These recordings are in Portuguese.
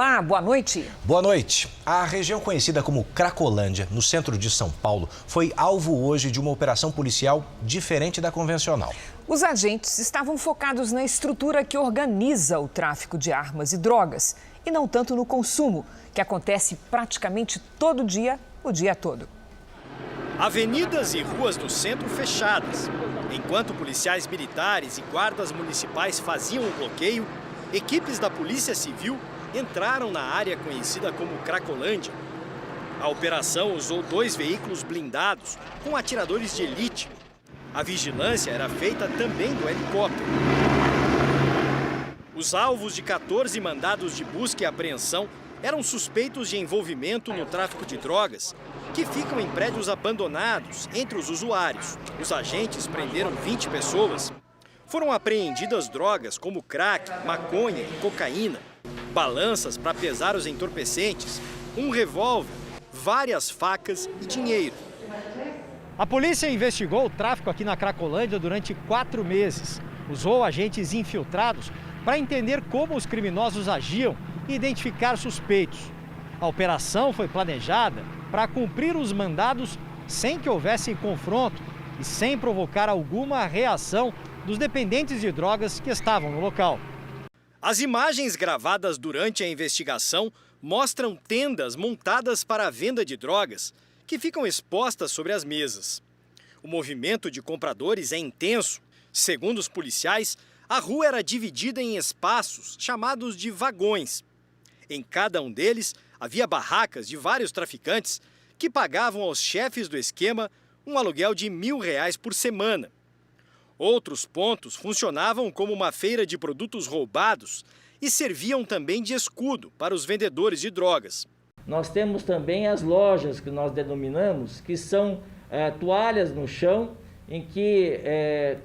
Olá, boa noite. Boa noite. A região conhecida como Cracolândia, no centro de São Paulo, foi alvo hoje de uma operação policial diferente da convencional. Os agentes estavam focados na estrutura que organiza o tráfico de armas e drogas e não tanto no consumo, que acontece praticamente todo dia, o dia todo. Avenidas e ruas do centro fechadas. Enquanto policiais militares e guardas municipais faziam o bloqueio, equipes da Polícia Civil entraram na área conhecida como Cracolândia. A operação usou 2 veículos blindados com atiradores de elite. A vigilância era feita também do helicóptero. Os alvos de 14 mandados de busca e apreensão eram suspeitos de envolvimento no tráfico de drogas, que ficam em prédios abandonados entre os usuários. Os agentes prenderam 20 pessoas. Foram apreendidas drogas como crack, maconha e cocaína, balanças para pesar os entorpecentes, um revólver, várias facas e dinheiro. A polícia investigou o tráfico aqui na Cracolândia durante 4 meses. Usou agentes infiltrados para entender como os criminosos agiam e identificar suspeitos. A operação foi planejada para cumprir os mandados sem que houvesse confronto e sem provocar alguma reação dos dependentes de drogas que estavam no local. As imagens gravadas durante a investigação mostram tendas montadas para a venda de drogas, que ficam expostas sobre as mesas. O movimento de compradores é intenso. Segundo os policiais, a rua era dividida em espaços chamados de vagões. Em cada um deles, havia barracas de vários traficantes que pagavam aos chefes do esquema um aluguel de R$1.000 por semana. Outros pontos funcionavam como uma feira de produtos roubados e serviam também de escudo para os vendedores de drogas. Nós temos também as lojas que nós denominamos, que são toalhas no chão, em que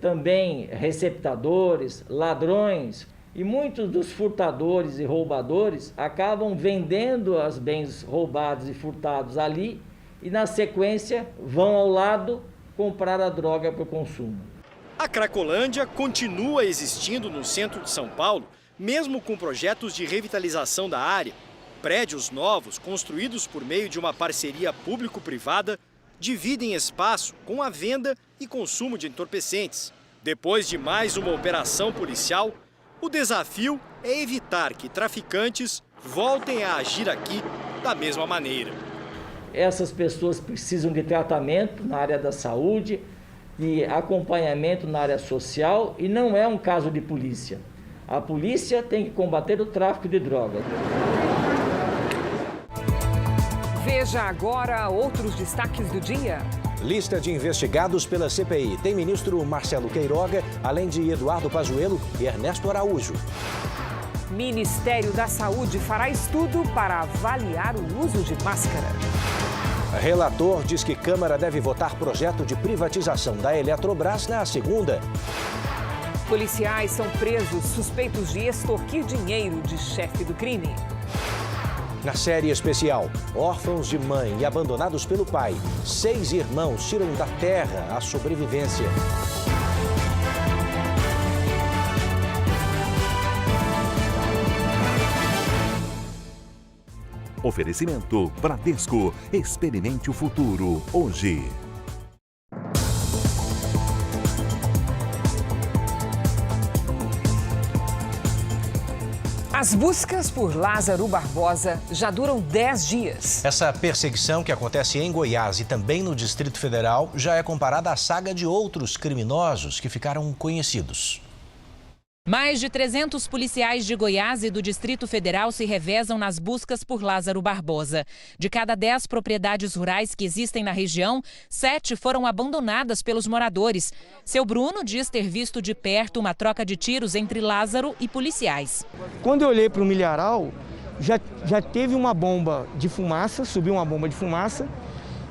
também receptadores, ladrões e muitos dos furtadores e roubadores acabam vendendo os bens roubados e furtados ali e, na sequência, vão ao lado comprar a droga para o consumo. A Cracolândia continua existindo no centro de São Paulo, mesmo com projetos de revitalização da área. Prédios novos, construídos por meio de uma parceria público-privada, dividem espaço com a venda e consumo de entorpecentes. Depois de mais uma operação policial, o desafio é evitar que traficantes voltem a agir aqui da mesma maneira. Essas pessoas precisam de tratamento na área da saúde, de acompanhamento na área social, e não é um caso de polícia. A polícia tem que combater o tráfico de drogas. Veja agora outros destaques do dia. Lista de investigados pela CPI. Tem ministro Marcelo Queiroga, além de Eduardo Pazuello e Ernesto Araújo. Ministério da Saúde fará estudo para avaliar o uso de máscara. Relator diz que Câmara deve votar projeto de privatização da Eletrobras na segunda. Policiais são presos suspeitos de extorquir dinheiro de chefe do crime. Na série especial, órfãos de mãe e abandonados pelo pai, 6 irmãos tiram da terra a sobrevivência. Oferecimento Bradesco. Experimente o futuro hoje. As buscas por Lázaro Barbosa já duram 10 dias. Essa perseguição, que acontece em Goiás e também no Distrito Federal, já é comparada à saga de outros criminosos que ficaram conhecidos. Mais de 300 policiais de Goiás e do Distrito Federal se revezam nas buscas por Lázaro Barbosa. De cada 10 propriedades rurais que existem na região, 7 foram abandonadas pelos moradores. Seu Bruno diz ter visto de perto uma troca de tiros entre Lázaro e policiais. Quando eu olhei para o milharal, já teve uma bomba de fumaça, subiu uma bomba de fumaça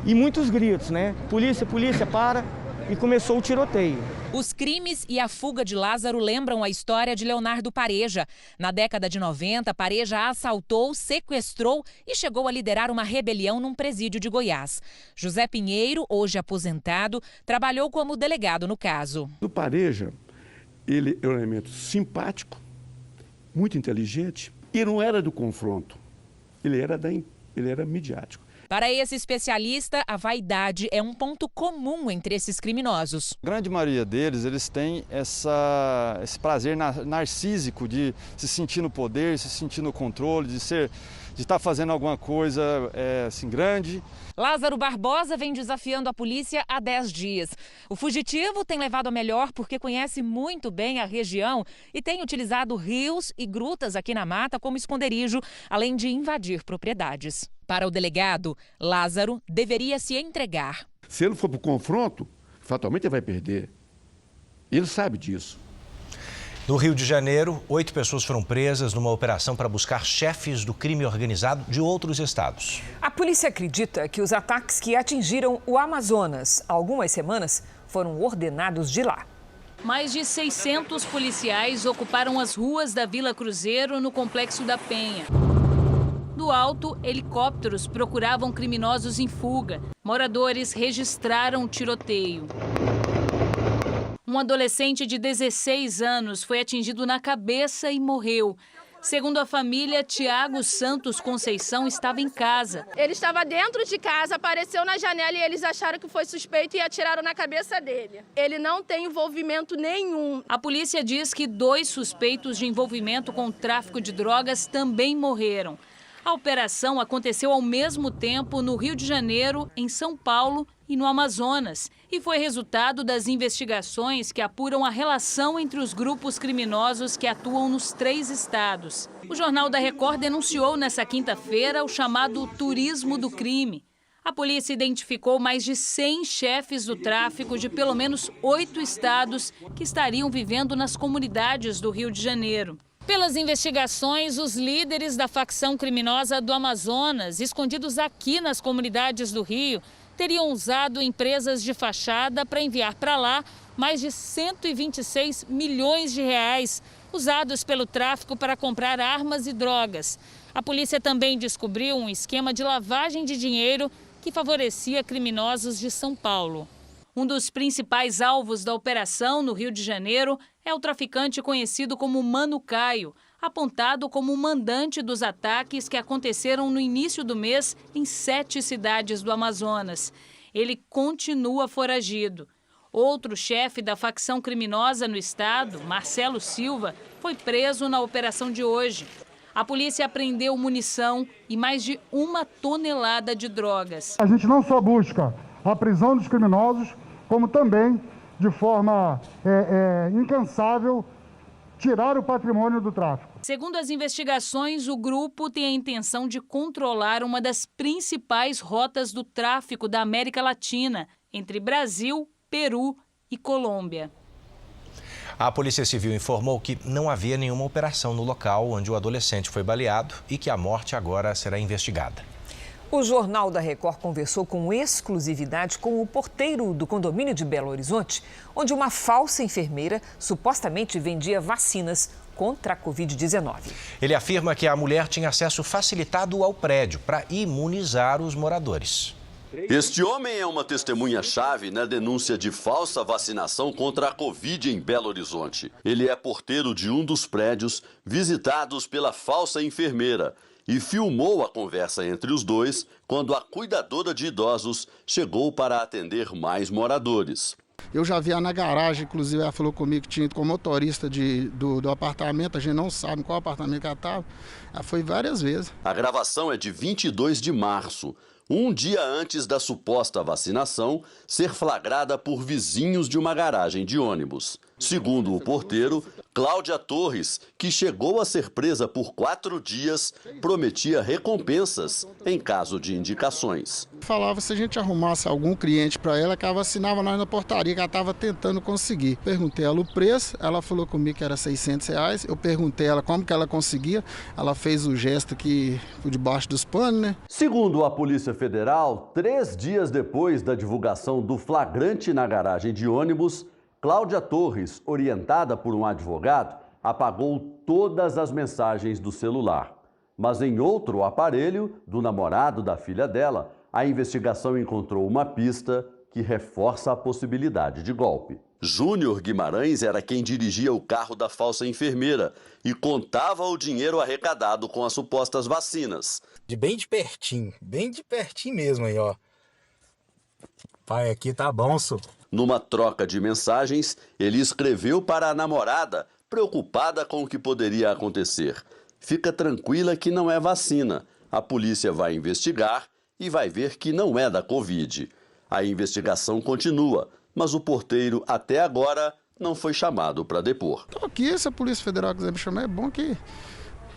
e muitos gritos, né? Polícia, polícia, para! E começou o tiroteio. Os crimes e a fuga de Lázaro lembram a história de Leonardo Pareja. Na década de 90, Pareja assaltou, sequestrou e chegou a liderar uma rebelião num presídio de Goiás. José Pinheiro, hoje aposentado, trabalhou como delegado no caso. O Pareja, ele é um elemento simpático, muito inteligente E não era do confronto, ele era midiático. Para esse especialista, a vaidade é um ponto comum entre esses criminosos. A grande maioria deles, eles têm esse prazer narcísico de se sentir no poder, se sentir no controle, de estar fazendo alguma coisa assim, grande. Lázaro Barbosa vem desafiando a polícia há 10 dias. O fugitivo tem levado a melhor porque conhece muito bem a região e tem utilizado rios e grutas aqui na mata como esconderijo, além de invadir propriedades. Para o delegado, Lázaro deveria se entregar. Se ele for para o confronto, fatalmente ele vai perder. Ele sabe disso. No Rio de Janeiro, 8 pessoas foram presas numa operação para buscar chefes do crime organizado de outros estados. A polícia acredita que os ataques que atingiram o Amazonas há algumas semanas foram ordenados de lá. Mais de 600 policiais ocuparam as ruas da Vila Cruzeiro, no Complexo da Penha. Do alto, helicópteros procuravam criminosos em fuga. Moradores registraram o tiroteio. Um adolescente de 16 anos foi atingido na cabeça e morreu. Segundo a família, Tiago Santos Conceição estava em casa. Ele estava dentro de casa, apareceu na janela e eles acharam que foi suspeito e atiraram na cabeça dele. Ele não tem envolvimento nenhum. A polícia diz que 2 suspeitos de envolvimento com o tráfico de drogas também morreram. A operação aconteceu ao mesmo tempo no Rio de Janeiro, em São Paulo e no Amazonas, e foi resultado das investigações que apuram a relação entre os grupos criminosos que atuam nos 3 estados. O Jornal da Record denunciou nesta quinta-feira o chamado turismo do crime. A polícia identificou mais de 100 chefes do tráfico de pelo menos 8 estados que estariam vivendo nas comunidades do Rio de Janeiro. Pelas investigações, os líderes da facção criminosa do Amazonas, escondidos aqui nas comunidades do Rio, teriam usado empresas de fachada para enviar para lá mais de 126 milhões de reais, usados pelo tráfico para comprar armas e drogas. A polícia também descobriu um esquema de lavagem de dinheiro que favorecia criminosos de São Paulo. Um dos principais alvos da operação no Rio de Janeiro é o traficante conhecido como Mano Caio, apontado como o mandante dos ataques que aconteceram no início do mês em 7 cidades do Amazonas. Ele continua foragido. Outro chefe da facção criminosa no estado, Marcelo Silva, foi preso na operação de hoje. A polícia apreendeu munição e mais de 1 tonelada de drogas. A gente não só busca a prisão dos criminosos, como também, de forma incansável, tirar o patrimônio do tráfico. Segundo as investigações, o grupo tem a intenção de controlar uma das principais rotas do tráfico da América Latina, entre Brasil, Peru e Colômbia. A Polícia Civil informou que não havia nenhuma operação no local onde o adolescente foi baleado e que a morte agora será investigada. O Jornal da Record conversou com exclusividade com o porteiro do condomínio de Belo Horizonte, onde uma falsa enfermeira supostamente vendia vacinas contra a Covid-19. Ele afirma que a mulher tinha acesso facilitado ao prédio para imunizar os moradores. Este homem é uma testemunha-chave na denúncia de falsa vacinação contra a Covid em Belo Horizonte. Ele é porteiro de um dos prédios visitados pela falsa enfermeira e filmou a conversa entre os dois quando a cuidadora de idosos chegou para atender mais moradores. Eu já vi ela na garagem, inclusive ela falou comigo que tinha ido com o motorista do apartamento, a gente não sabe qual apartamento que ela estava. Ela foi várias vezes. A gravação é de 22 de março, um dia antes da suposta vacinação ser flagrada por vizinhos de uma garagem de ônibus. Segundo o porteiro, Cláudia Torres, que chegou a ser presa por 4 dias, prometia recompensas em caso de indicações. Falava se a gente arrumasse algum cliente para ela, que ela vacinava nós na portaria, que ela estava tentando conseguir. Perguntei ela o preço, ela falou comigo que era R$600. Eu perguntei ela como que ela conseguia, ela fez o gesto aqui por debaixo dos panos, né? Segundo a Polícia Federal, 3 dias depois da divulgação do flagrante na garagem de ônibus, Cláudia Torres, orientada por um advogado, apagou todas as mensagens do celular. Mas em outro aparelho, do namorado da filha dela, a investigação encontrou uma pista que reforça a possibilidade de golpe. Júnior Guimarães era quem dirigia o carro da falsa enfermeira e contava o dinheiro arrecadado com as supostas vacinas. Bem de pertinho mesmo aí, ó. Pai, aqui tá bom, senhor. Numa troca de mensagens, ele escreveu para a namorada, preocupada com o que poderia acontecer. Fica tranquila que não é vacina. A polícia vai investigar e vai ver que não é da Covid. A investigação continua, mas o porteiro até agora não foi chamado para depor. Aqui, se a Polícia Federal quiser me chamar, é bom que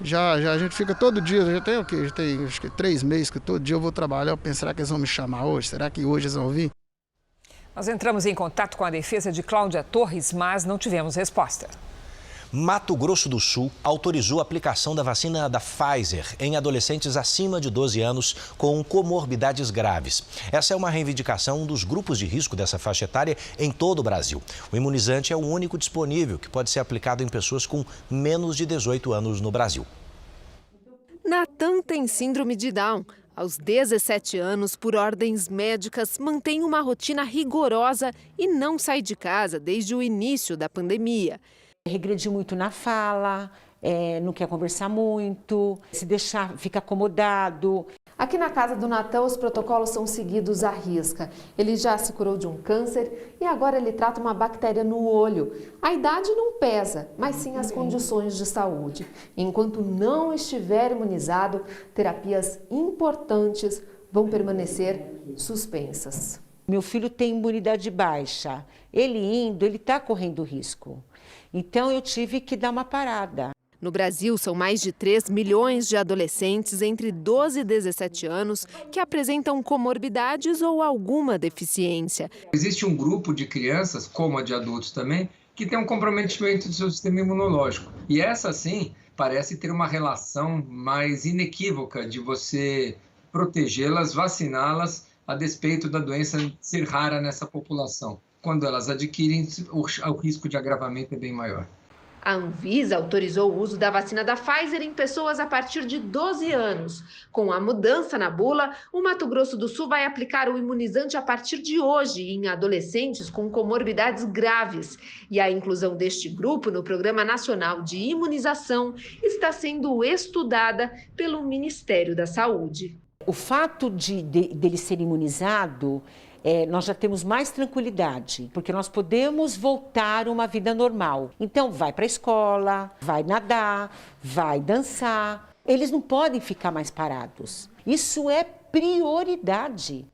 já a gente fica todo dia, já tem o quê? Já tem acho que 3 meses que todo dia eu vou trabalhar, eu penso, será que eles vão me chamar hoje? Será que hoje eles vão vir? Nós entramos em contato com a defesa de Cláudia Torres, mas não tivemos resposta. Mato Grosso do Sul autorizou a aplicação da vacina da Pfizer em adolescentes acima de 12 anos com comorbidades graves. Essa é uma reivindicação dos grupos de risco dessa faixa etária em todo o Brasil. O imunizante é o único disponível que pode ser aplicado em pessoas com menos de 18 anos no Brasil. Natan tem síndrome de Down. Aos 17 anos, por ordens médicas, mantém uma rotina rigorosa e não sai de casa desde o início da pandemia. Regrediu muito na fala, não quer conversar muito, se deixar, fica acomodado. Aqui na casa do Natan, os protocolos são seguidos à risca. Ele já se curou de um câncer e agora ele trata uma bactéria no olho. A idade não pesa, mas sim as condições de saúde. Enquanto não estiver imunizado, terapias importantes vão permanecer suspensas. Meu filho tem imunidade baixa. Ele está correndo risco. Então eu tive que dar uma parada. No Brasil, são mais de 3 milhões de adolescentes entre 12 e 17 anos que apresentam comorbidades ou alguma deficiência. Existe um grupo de crianças, como a de adultos também, que tem um comprometimento do seu sistema imunológico. E essa, sim, parece ter uma relação mais inequívoca de você protegê-las, vaciná-las, a despeito da doença ser rara nessa população. Quando elas adquirem, o risco de agravamento é bem maior. A Anvisa autorizou o uso da vacina da Pfizer em pessoas a partir de 12 anos. Com a mudança na bula, o Mato Grosso do Sul vai aplicar o imunizante a partir de hoje em adolescentes com comorbidades graves. E a inclusão deste grupo no Programa Nacional de Imunização está sendo estudada pelo Ministério da Saúde. O fato dele ser imunizado, nós já temos mais tranquilidade, porque nós podemos voltar a uma vida normal. Então, vai para a escola, vai nadar, vai dançar. Eles não podem ficar mais parados. Isso é prioridade.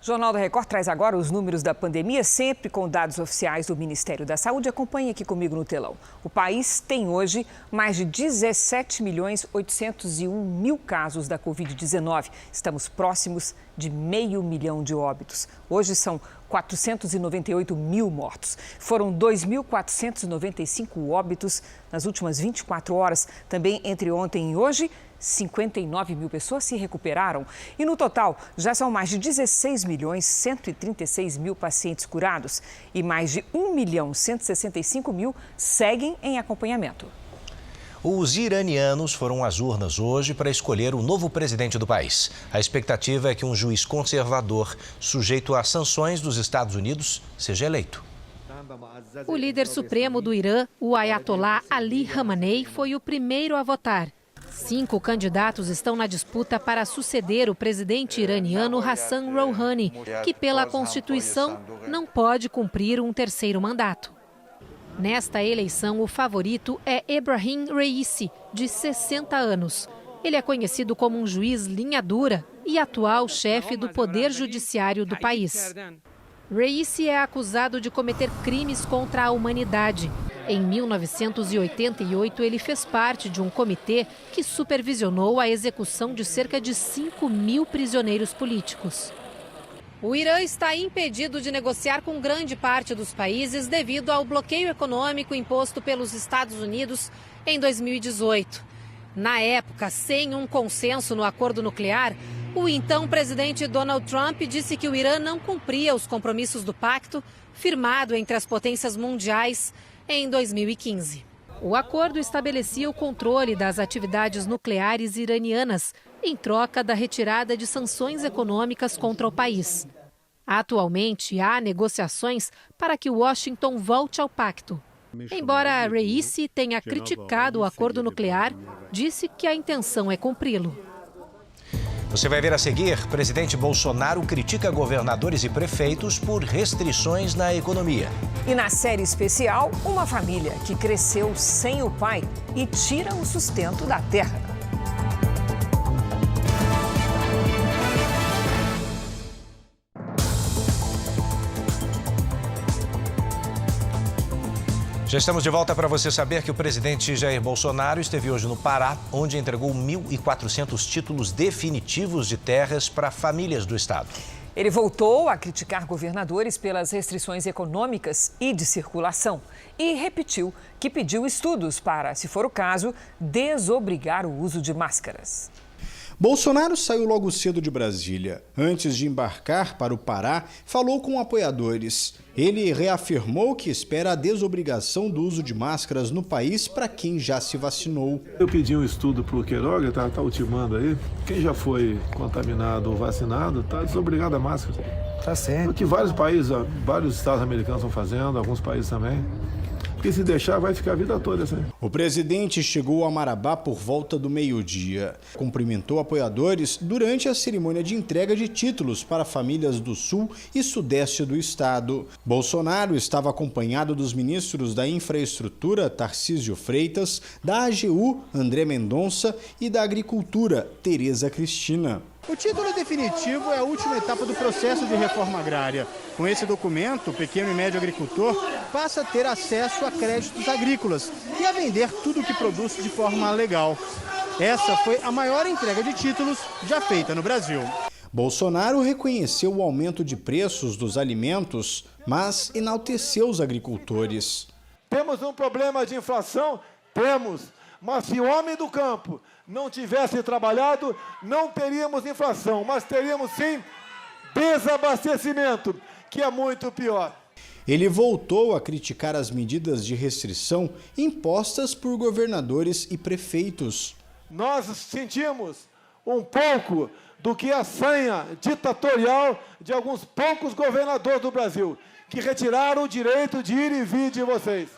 O Jornal da Record traz agora os números da pandemia, sempre com dados oficiais do Ministério da Saúde. Acompanhe aqui comigo no telão. O país tem hoje mais de 17.801.000 casos da Covid-19. Estamos próximos de 500 mil de óbitos. Hoje são 498 mil mortos. Foram 2.495 óbitos nas últimas 24 horas. Também entre ontem e hoje, 59 mil pessoas se recuperaram. E no total, já são mais de 16.136.000 pacientes curados. E mais de 1.165.000 seguem em acompanhamento. Os iranianos foram às urnas hoje para escolher o novo presidente do país. A expectativa é que um juiz conservador, sujeito a sanções dos Estados Unidos, seja eleito. O líder supremo do Irã, o Ayatollah Ali Khamenei, foi o primeiro a votar. 5 candidatos estão na disputa para suceder o presidente iraniano Hassan Rouhani, que pela Constituição não pode cumprir um terceiro mandato. Nesta eleição, o favorito é Ebrahim Raisi, de 60 anos. Ele é conhecido como um juiz linha dura e atual chefe do Poder Judiciário do país. Raisi é acusado de cometer crimes contra a humanidade. Em 1988, ele fez parte de um comitê que supervisionou a execução de cerca de 5.000 prisioneiros políticos. O Irã está impedido de negociar com grande parte dos países devido ao bloqueio econômico imposto pelos Estados Unidos em 2018. Na época, sem um consenso no acordo nuclear, o então presidente Donald Trump disse que o Irã não cumpria os compromissos do pacto firmado entre as potências mundiais em 2015. O acordo estabelecia o controle das atividades nucleares iranianas, em troca da retirada de sanções econômicas contra o país. Atualmente, há negociações para que Washington volte ao pacto. Embora Raisi tenha criticado o acordo nuclear, disse que a intenção é cumpri-lo. Você vai ver a seguir, presidente Bolsonaro critica governadores e prefeitos por restrições na economia. E na série especial, uma família que cresceu sem o pai e tira o sustento da terra. Já estamos de volta para você saber que o presidente Jair Bolsonaro esteve hoje no Pará, onde entregou 1.400 títulos definitivos de terras para famílias do estado. Ele voltou a criticar governadores pelas restrições econômicas e de circulação e repetiu que pediu estudos para, se for o caso, desobrigar o uso de máscaras. Bolsonaro saiu logo cedo de Brasília. Antes de embarcar para o Pará, falou com apoiadores. Ele reafirmou que espera a desobrigação do uso de máscaras no país para quem já se vacinou. Eu pedi um estudo para o Queiroga, tá ultimando aí. Quem já foi contaminado ou vacinado está desobrigado a máscara. Tá certo. O que vários países, vários estados americanos estão fazendo, alguns países também. Porque se deixar, vai ficar a vida toda assim. O presidente chegou a Marabá por volta do meio-dia. Cumprimentou apoiadores durante a cerimônia de entrega de títulos para famílias do sul e sudeste do estado. Bolsonaro estava acompanhado dos ministros da Infraestrutura, Tarcísio Freitas, da AGU, André Mendonça, e da Agricultura, Tereza Cristina. O título definitivo é a última etapa do processo de reforma agrária. Com esse documento, o pequeno e médio agricultor passa a ter acesso a créditos agrícolas e a vender tudo o que produz de forma legal. Essa foi a maior entrega de títulos já feita no Brasil. Bolsonaro reconheceu o aumento de preços dos alimentos, mas enalteceu os agricultores. Temos um problema de inflação? Temos. Mas se o homem do campo não tivesse trabalhado, não teríamos inflação, mas teríamos sim desabastecimento, que é muito pior. Ele voltou a criticar as medidas de restrição impostas por governadores e prefeitos. Nós sentimos um pouco do que a sanha ditatorial de alguns poucos governadores do Brasil, que retiraram o direito de ir e vir de vocês.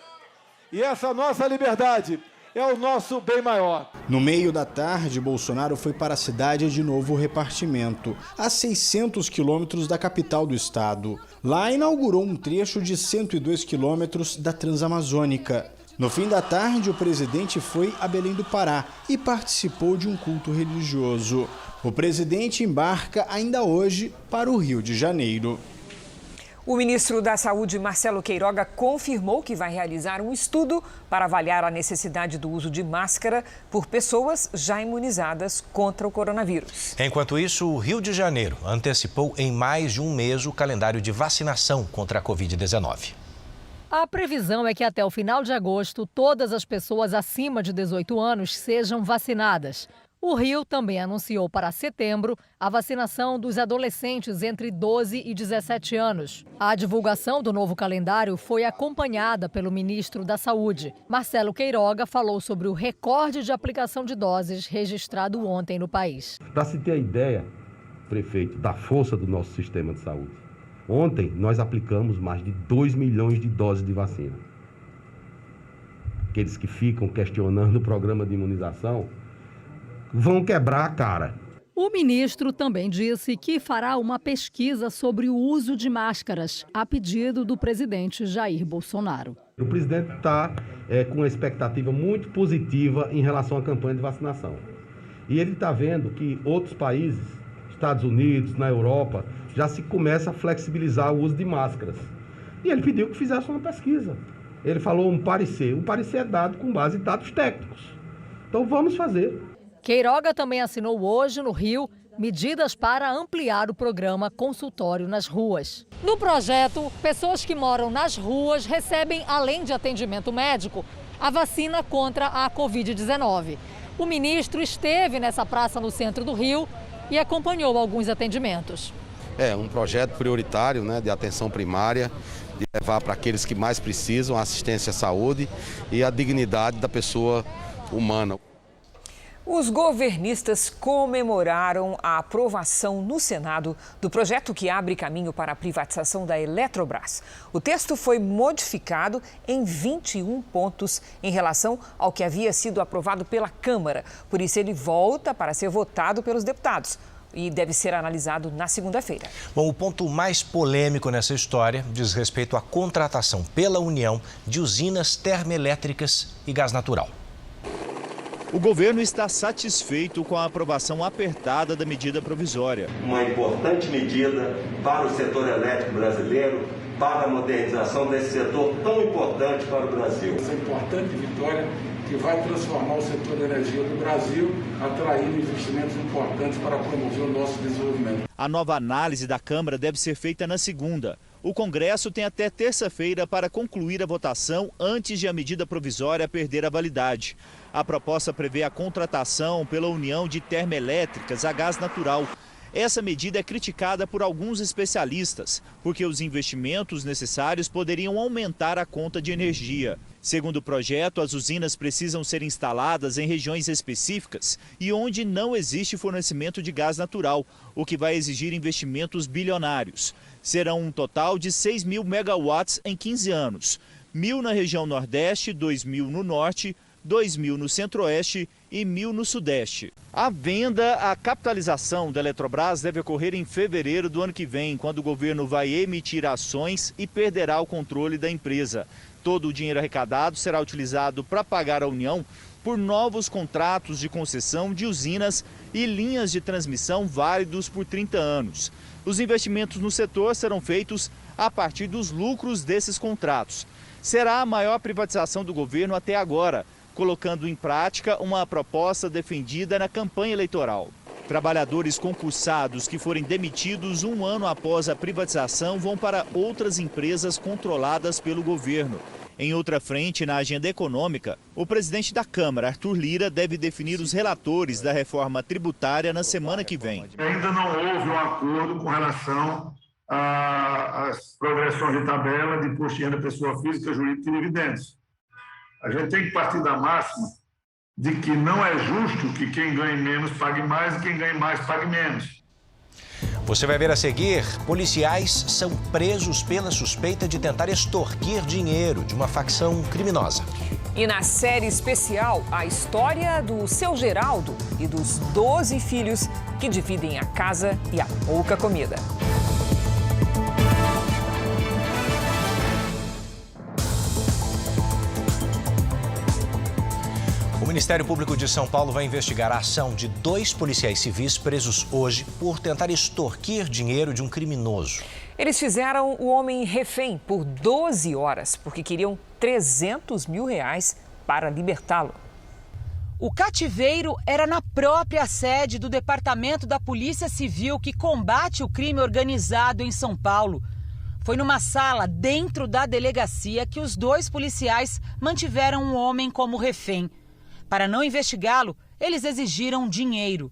E essa nossa liberdade é o nosso bem maior. No meio da tarde, Bolsonaro foi para a cidade de Novo Repartimento, a 600 quilômetros da capital do estado. Lá inaugurou um trecho de 102 quilômetros da Transamazônica. No fim da tarde, o presidente foi a Belém do Pará e participou de um culto religioso. O presidente embarca ainda hoje para o Rio de Janeiro. O ministro da Saúde, Marcelo Queiroga, confirmou que vai realizar um estudo para avaliar a necessidade do uso de máscara por pessoas já imunizadas contra o coronavírus. Enquanto isso, o Rio de Janeiro antecipou em mais de um mês o calendário de vacinação contra a Covid-19. A previsão é que até o final de agosto, todas as pessoas acima de 18 anos sejam vacinadas. O Rio também anunciou para setembro a vacinação dos adolescentes entre 12 e 17 anos. A divulgação do novo calendário foi acompanhada pelo ministro da Saúde. Marcelo Queiroga falou sobre o recorde de aplicação de doses registrado ontem no país. Para se ter a ideia, prefeito, da força do nosso sistema de saúde, ontem nós aplicamos mais de 2 milhões de doses de vacina. Aqueles que ficam questionando o programa de imunização vão quebrar a cara. O ministro também disse que fará uma pesquisa sobre o uso de máscaras, a pedido do presidente Jair Bolsonaro. O presidente está com uma expectativa muito positiva em relação à campanha de vacinação. E ele está vendo que outros países, Estados Unidos, na Europa, já se começa a flexibilizar o uso de máscaras. E ele pediu que fizesse uma pesquisa. Ele falou um parecer. O parecer é dado com base em dados técnicos. Então vamos fazer. Queiroga também assinou hoje, no Rio, medidas para ampliar o programa Consultório nas Ruas. No projeto, pessoas que moram nas ruas recebem, além de atendimento médico, a vacina contra a Covid-19. O ministro esteve nessa praça no centro do Rio e acompanhou alguns atendimentos. É um projeto prioritário, de atenção primária, de levar para aqueles que mais precisam a assistência à saúde e a dignidade da pessoa humana. Os governistas comemoraram a aprovação no Senado do projeto que abre caminho para a privatização da Eletrobras. O texto foi modificado em 21 pontos em relação ao que havia sido aprovado pela Câmara. Por isso, ele volta para ser votado pelos deputados e deve ser analisado na segunda-feira. Bom, o ponto mais polêmico nessa história diz respeito à contratação pela União de usinas termoelétricas e gás natural. O governo está satisfeito com a aprovação apertada da medida provisória. Uma importante medida para o setor elétrico brasileiro, para a modernização desse setor tão importante para o Brasil. Essa importante vitória que vai transformar o setor da energia do Brasil, atraindo investimentos importantes para promover o nosso desenvolvimento. A nova análise da Câmara deve ser feita na segunda. O Congresso tem até terça-feira para concluir a votação antes de a medida provisória perder a validade. A proposta prevê a contratação pela União de Termoelétricas a gás natural. Essa medida é criticada por alguns especialistas, porque os investimentos necessários poderiam aumentar a conta de energia. Segundo o projeto, as usinas precisam ser instaladas em regiões específicas e onde não existe fornecimento de gás natural, o que vai exigir investimentos bilionários. Serão um total de 6 mil megawatts em 15 anos, 1.000 na região Nordeste, 2.000 no Norte, 2.000 no Centro-Oeste e 1.000 no Sudeste. A venda, a capitalização da Eletrobras deve ocorrer em fevereiro do ano que vem, quando o governo vai emitir ações e perderá o controle da empresa. Todo o dinheiro arrecadado será utilizado para pagar à União por novos contratos de concessão de usinas e linhas de transmissão válidos por 30 anos. Os investimentos no setor serão feitos a partir dos lucros desses contratos. Será a maior privatização do governo até agora, colocando em prática uma proposta defendida na campanha eleitoral. Trabalhadores concursados que forem demitidos um ano após a privatização vão para outras empresas controladas pelo governo. Em outra frente, na agenda econômica, o presidente da Câmara, Arthur Lira, deve definir os relatores da reforma tributária na semana que vem. Ainda não houve um acordo com relação às progressões de tabela de imposto de renda pessoa física, jurídica e dividendos. A gente tem que partir da máxima de que não é justo que quem ganhe menos pague mais e quem ganhe mais pague menos. Você vai ver a seguir, policiais são presos pela suspeita de tentar extorquir dinheiro de uma facção criminosa. E na série especial, a história do seu Geraldo e dos 12 filhos que dividem a casa e a pouca comida. O Ministério Público de São Paulo vai investigar a ação de 2 policiais civis presos hoje por tentar extorquir dinheiro de um criminoso. Eles fizeram o homem refém por 12 horas, porque queriam 300 mil reais para libertá-lo. O cativeiro era na própria sede do Departamento da Polícia Civil que combate o crime organizado em São Paulo. Foi numa sala dentro da delegacia que os 2 policiais mantiveram um homem como refém. Para não investigá-lo, eles exigiram dinheiro.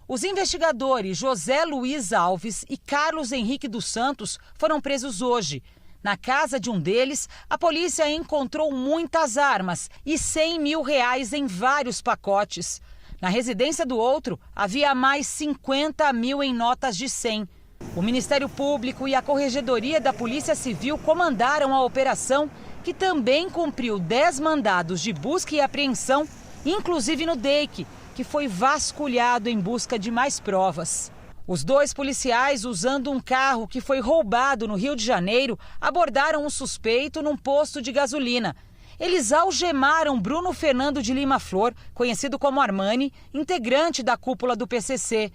Os investigadores José Luiz Alves e Carlos Henrique dos Santos foram presos hoje. Na casa de um deles, a polícia encontrou muitas armas e 100 mil reais em vários pacotes. Na residência do outro, havia mais 50 mil em notas de 100. O Ministério Público e a Corregedoria da Polícia Civil comandaram a operação, que também cumpriu 10 mandados de busca e apreensão, inclusive no DEIC, que foi vasculhado em busca de mais provas. Os 2 policiais, usando um carro que foi roubado no Rio de Janeiro, abordaram um suspeito num posto de gasolina. Eles algemaram Bruno Fernando de Lima Flor, conhecido como Armani, integrante da cúpula do PCC.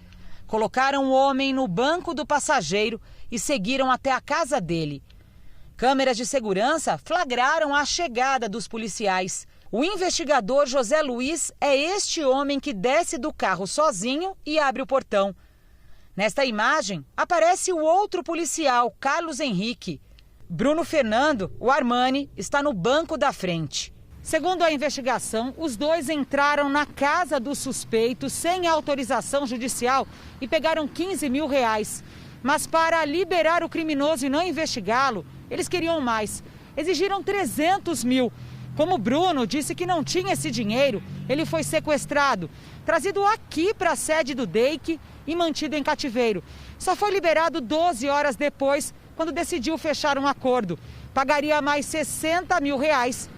Colocaram o homem no banco do passageiro e seguiram até a casa dele. Câmeras de segurança flagraram a chegada dos policiais. O investigador José Luiz é este homem que desce do carro sozinho e abre o portão. Nesta imagem, aparece o outro policial, Carlos Henrique. Bruno Fernando, o Armani, está no banco da frente. Segundo a investigação, os 2 entraram na casa do suspeito sem autorização judicial e pegaram 15 mil reais. Mas para liberar o criminoso e não investigá-lo, eles queriam mais. Exigiram 300 mil. Como Bruno disse que não tinha esse dinheiro, ele foi sequestrado, trazido aqui para a sede do DEIC e mantido em cativeiro. Só foi liberado 12 horas depois, quando decidiu fechar um acordo. Pagaria mais R$60 mil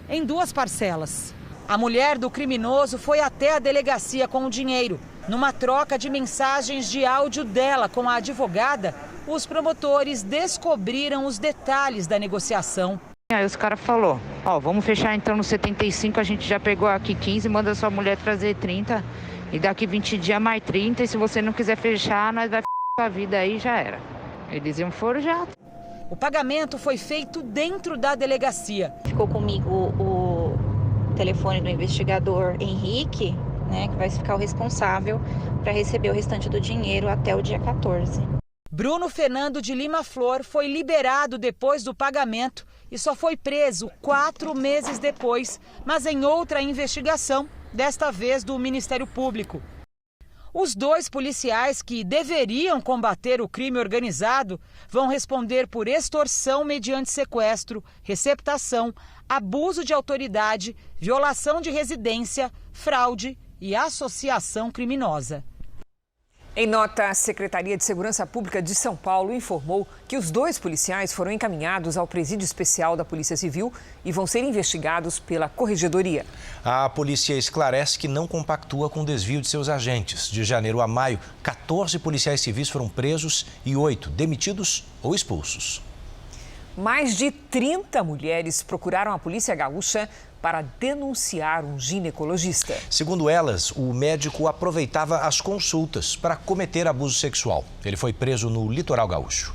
em 2 parcelas. A mulher do criminoso foi até a delegacia com o dinheiro. Numa troca de mensagens de áudio dela com a advogada, os promotores descobriram os detalhes da negociação. Aí os caras falaram, vamos fechar então no 75, a gente já pegou aqui 15, manda sua mulher trazer 30 e daqui 20 dias mais 30 e se você não quiser fechar, nós vai f*** a vida aí, já era. Eles iam forjar. O pagamento foi feito dentro da delegacia. Ficou comigo o telefone do investigador Henrique, né, que vai ficar o responsável para receber o restante do dinheiro até o dia 14. Bruno Fernando de Lima Flor foi liberado depois do pagamento e só foi preso 4 meses depois, mas em outra investigação, desta vez do Ministério Público. Os 2 policiais que deveriam combater o crime organizado vão responder por extorsão mediante sequestro, receptação, abuso de autoridade, violação de residência, fraude e associação criminosa. Em nota, a Secretaria de Segurança Pública de São Paulo informou que os 2 policiais foram encaminhados ao presídio especial da Polícia Civil e vão ser investigados pela Corregedoria. A polícia esclarece que não compactua com o desvio de seus agentes. De janeiro a maio, 14 policiais civis foram presos e 8 demitidos ou expulsos. Mais de 30 mulheres procuraram a Polícia Gaúcha para denunciar um ginecologista. Segundo elas, o médico aproveitava as consultas para cometer abuso sexual. Ele foi preso no litoral gaúcho.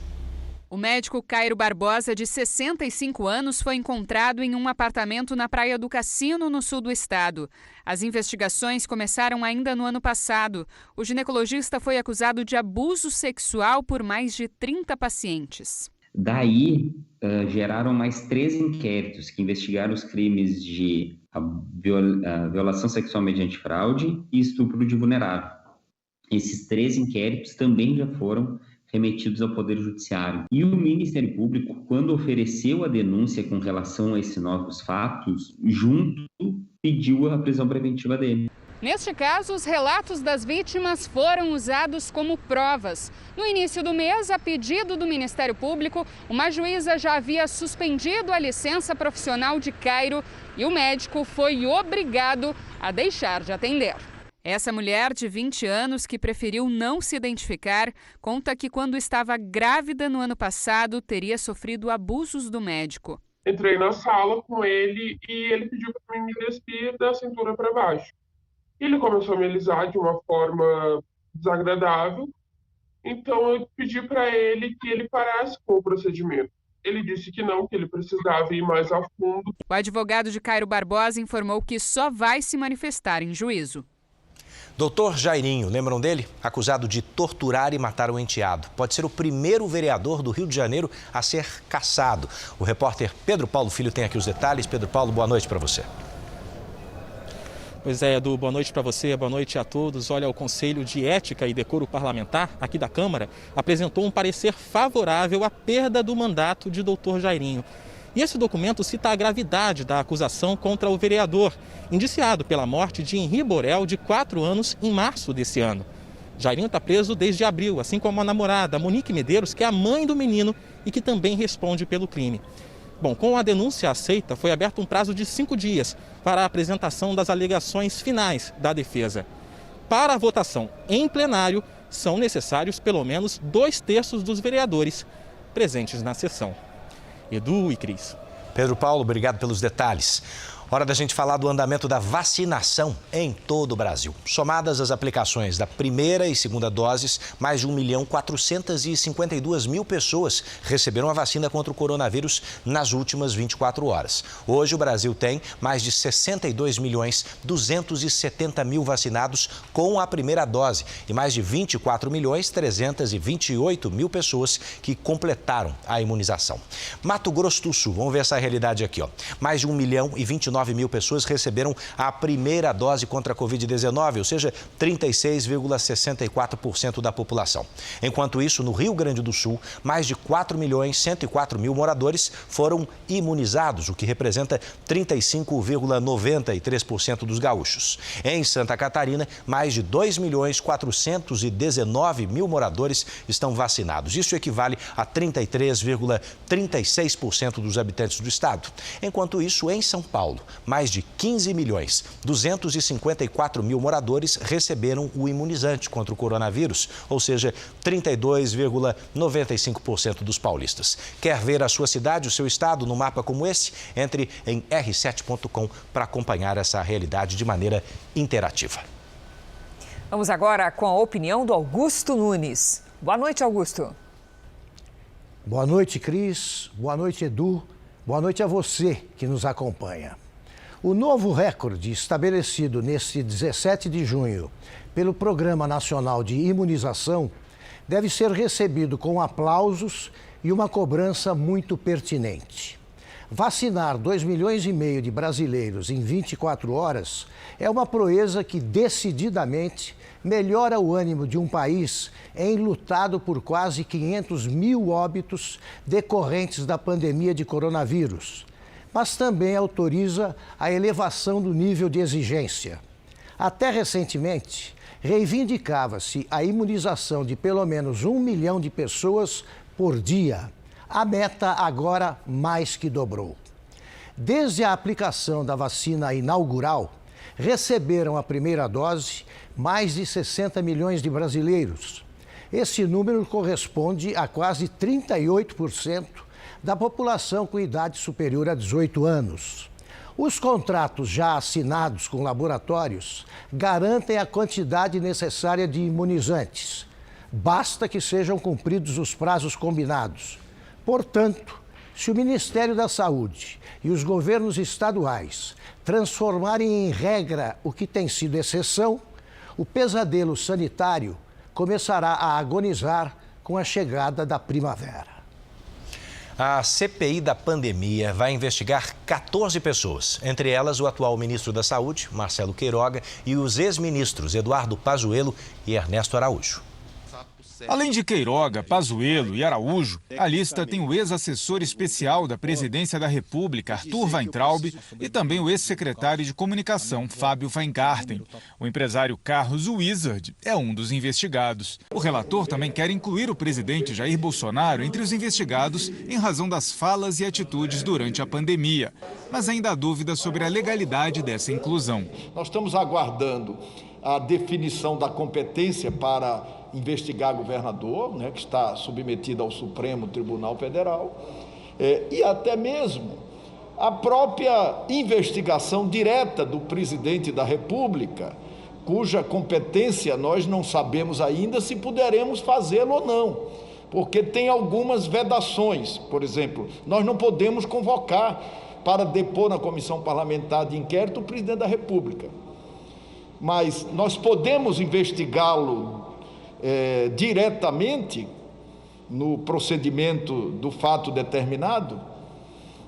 O médico Cairo Barbosa, de 65 anos, foi encontrado em um apartamento na Praia do Cassino, no sul do estado. As investigações começaram ainda no ano passado. O ginecologista foi acusado de abuso sexual por mais de 30 pacientes. Daí, geraram mais 3 inquéritos que investigaram os crimes de violação sexual mediante fraude e estupro de vulnerável. Esses 3 inquéritos também já foram remetidos ao Poder Judiciário. E o Ministério Público, quando ofereceu a denúncia com relação a esses novos fatos, pediu a prisão preventiva dele. Neste caso, os relatos das vítimas foram usados como provas. No início do mês, a pedido do Ministério Público, uma juíza já havia suspendido a licença profissional de Cairo e o médico foi obrigado a deixar de atender. Essa mulher de 20 anos, que preferiu não se identificar, conta que quando estava grávida no ano passado, teria sofrido abusos do médico. Entrei na sala com ele e ele pediu para mim me despir da cintura para baixo. Ele começou a me alisar de uma forma desagradável, então eu pedi para ele que ele parasse com o procedimento. Ele disse que não, que ele precisava ir mais a fundo. O advogado de Cairo Barbosa informou que só vai se manifestar em juízo. Doutor Jairinho, lembram dele? Acusado de torturar e matar o enteado. Pode ser o primeiro vereador do Rio de Janeiro a ser cassado. O repórter Pedro Paulo Filho tem aqui os detalhes. Pedro Paulo, boa noite para você. Pois é, Edu, boa noite para você, boa noite a todos. Olha, o Conselho de Ética e Decoro Parlamentar, aqui da Câmara, apresentou um parecer favorável à perda do mandato de doutor Jairinho. E esse documento cita a gravidade da acusação contra o vereador, indiciado pela morte de Henri Borel, de 4 anos, em março desse ano. Jairinho está preso desde abril, assim como a namorada, Monique Medeiros, que é a mãe do menino e que também responde pelo crime. Bom, com a denúncia aceita, foi aberto um prazo de 5 dias para a apresentação das alegações finais da defesa. Para a votação em plenário, são necessários pelo menos 2/3 dos vereadores presentes na sessão. Edu e Cris. Pedro Paulo, obrigado pelos detalhes. Hora da gente falar do andamento da vacinação em todo o Brasil. Somadas as aplicações da primeira e segunda doses, mais de 1.452.000 pessoas receberam a vacina contra o coronavírus nas últimas 24 horas. Hoje o Brasil tem mais de 62.270.000 vacinados com a primeira dose e mais de 24.328.000 pessoas que completaram a imunização. Mato Grosso do Sul, vamos ver essa realidade aqui, ó. Mais de 1.029.000 119 mil pessoas receberam a primeira dose contra a Covid-19, ou seja, 36,64% da população. Enquanto isso, no Rio Grande do Sul, mais de 4.104.000 moradores foram imunizados, o que representa 35,93% dos gaúchos. Em Santa Catarina, mais de 2.419.000 moradores estão vacinados. Isso equivale a 33,36% dos habitantes do estado. Enquanto isso, em São Paulo, mais de 15.254.000 moradores receberam o imunizante contra o coronavírus, ou seja, 32,95% dos paulistas. Quer ver a sua cidade, o seu estado no mapa como esse? Entre em r7.com para acompanhar essa realidade de maneira interativa. Vamos agora com a opinião do Augusto Nunes. Boa noite, Augusto. Boa noite, Cris. Boa noite, Edu. Boa noite a você que nos acompanha. O novo recorde estabelecido neste 17 de junho pelo Programa Nacional de Imunização deve ser recebido com aplausos e uma cobrança muito pertinente. Vacinar 2,5 milhões de brasileiros em 24 horas é uma proeza que decididamente melhora o ânimo de um país enlutado por quase 500 mil óbitos decorrentes da pandemia de coronavírus, mas também autoriza a elevação do nível de exigência. Até recentemente, reivindicava-se a imunização de pelo menos 1 milhão de pessoas por dia. A meta agora mais que dobrou. Desde a aplicação da vacina inaugural, receberam a primeira dose mais de 60 milhões de brasileiros. Esse número corresponde a quase 38% da população com idade superior a 18 anos. Os contratos já assinados com laboratórios garantem a quantidade necessária de imunizantes. Basta que sejam cumpridos os prazos combinados. Portanto, se o Ministério da Saúde e os governos estaduais transformarem em regra o que tem sido exceção, o pesadelo sanitário começará a agonizar com a chegada da primavera. A CPI da pandemia vai investigar 14 pessoas, entre elas o atual ministro da Saúde, Marcelo Queiroga, e os ex-ministros Eduardo Pazuello e Ernesto Araújo. Além de Queiroga, Pazuello e Araújo, a lista tem o ex-assessor especial da Presidência da República, Arthur Weintraub, e também o ex-secretário de Comunicação, Fábio Weingarten. O empresário Carlos Wizard é um dos investigados. O relator também quer incluir o presidente Jair Bolsonaro entre os investigados em razão das falas e atitudes durante a pandemia. Mas ainda há dúvidas sobre a legalidade dessa inclusão. Nós estamos aguardando a definição da competência para investigar governador, né, que está submetido ao Supremo Tribunal Federal, e até mesmo a própria investigação direta do presidente da República, cuja competência nós não sabemos ainda se poderemos fazê-lo ou não, porque tem algumas vedações. Por exemplo, nós não podemos convocar para depor na Comissão Parlamentar de Inquérito o presidente da República, mas nós podemos investigá-lo diretamente no procedimento do fato determinado,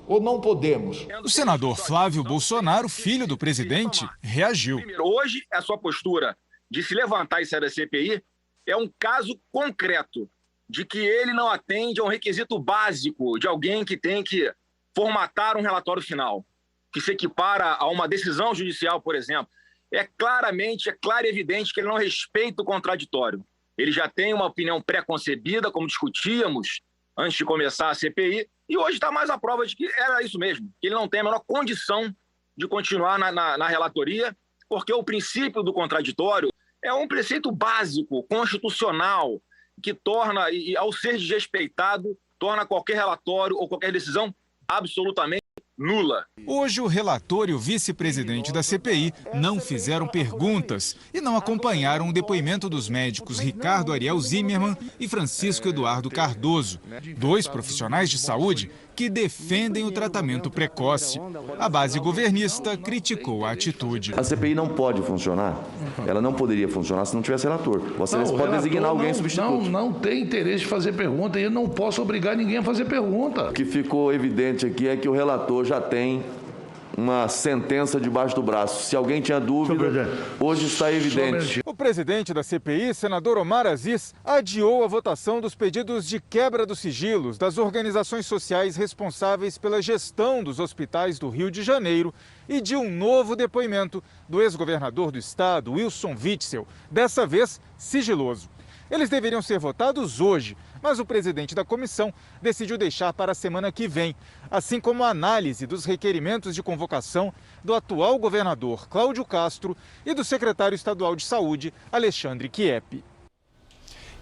ou não podemos? O senador Flávio Bolsonaro, filho do presidente, reagiu. Hoje, a sua postura de se levantar e sair da CPI é um caso concreto de que ele não atende a um requisito básico de alguém que tem que formatar um relatório final, que se equipara a uma decisão judicial, por exemplo. É claro e evidente que ele não respeita o contraditório. Ele já tem uma opinião pré-concebida, como discutíamos antes de começar a CPI, e hoje está mais a prova de que era isso mesmo, que ele não tem a menor condição de continuar na relatoria, porque o princípio do contraditório é um preceito básico, constitucional, que torna, e ao ser desrespeitado, torna qualquer relatório ou qualquer decisão absolutamente nula. Hoje, o relator e o vice-presidente da CPI não fizeram perguntas e não acompanharam o depoimento dos médicos Ricardo Ariel Zimmermann e Francisco Eduardo Cardoso, dois profissionais de saúde que defendem o tratamento precoce. A base governista criticou a atitude. A CPI não pode funcionar, ela não poderia funcionar se não tivesse relator. Você pode designar alguém substituto. Não tem interesse de fazer pergunta e eu não posso obrigar ninguém a fazer pergunta. O que ficou evidente aqui é que o relator já tem uma sentença debaixo do braço. Se alguém tinha dúvida, hoje está evidente. O presidente da CPI, senador Omar Aziz, adiou a votação dos pedidos de quebra dos sigilos das organizações sociais responsáveis pela gestão dos hospitais do Rio de Janeiro e de um novo depoimento do ex-governador do estado, Wilson Witzel, dessa vez sigiloso. Eles deveriam ser votados hoje, mas o presidente da comissão decidiu deixar para a semana que vem, assim como a análise dos requerimentos de convocação do atual governador Cláudio Castro e do secretário estadual de saúde, Alexandre Chieppi.